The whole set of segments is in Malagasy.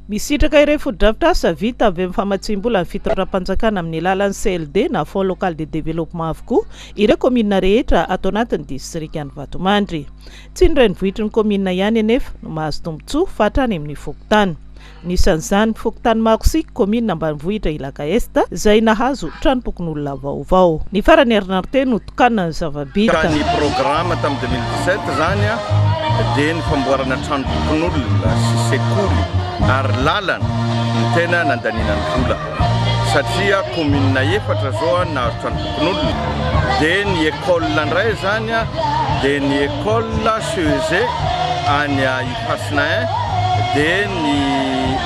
Misitraka ireo fodrafitra asa vita avy amin'ny famatsim-bola ny fitondram-panjakana amin'ny alalan'ny CLD na Fonds Local de Développement avokoa ireo komina rehetra atao anatin'ny distrikan'ny Vatomandry. Tsy indray nivohitry ny komina ihany anefa no mahazo tombotsoa fatrany amin'ny fokotany. Nisan'izany fokotany Makosika komina ambanivohitra Ilaka Est izay nahazo tranom-pokon'olona vaovao. Ny farany herinaratra no tokanina ny zava-bita. Ny programma tamin'ny 2017 zany dia ny famboarana tranom-pokon'olona sy sekoly ary lalana ny tena nandaniana ny vola satria komina efatra zao nahazo tranom-pokon'olona dia ny école ndray zany dia ny école CEG any Ifasina dia ny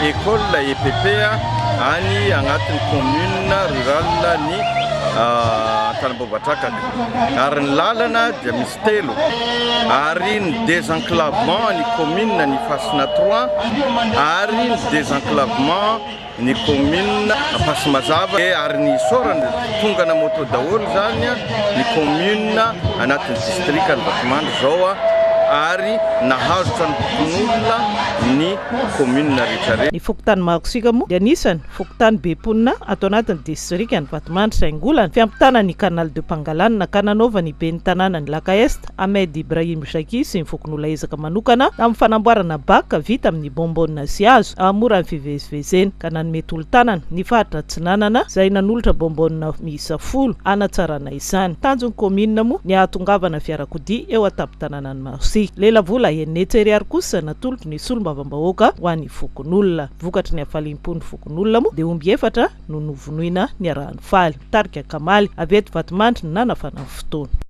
école EPP any agnatin'ny commune rurale ny Tanambaovatraka ary ny lalana dia misy telo ary ny désenclavement ny commune ny Fasina 3 ary ny désenclavement ny commune Pasimazava ary ny sorana tongana moto daholo zany ny commune anatin'ny distriktan'ny Vatomandry zao ary nahazo tranom-pokon'olona ny commune rehetrarehetra. Ny fokotany Makosika moa dia anisany fokotany be mponina atao anatin'ny distriktan'ny Vatomandry saingolana fiampitana ny canal de Pangalanina ka nanaova ny ben'ny tanàna ny Laka Est Ahmed Ibrahim Jaki sy ny fokon'olona ezaka manokana amin'ny fanamboarana baka vita amin'ny bonbonina sy hazo amora ny fivezivezena ka nanome tolo-tanana ny faritra Tsinanana izay nanolotra bonbonina miisa 10 anatsarana izany. Tanjon'ny komina moa ny ahatongavana fiarakodia eo an-tampon-tanànan'ny Makosika. Lela vola enetsery ary kosa natolotry ny solombavam-bahoaka ho an'ny fokon'olona. Vokatry ny hafalim-pon'ny fokon'olona moa dia omby efatra no novonoina ny arahany faly. Tarika Kamaly avy eto Vatomandry nanafana fotoana.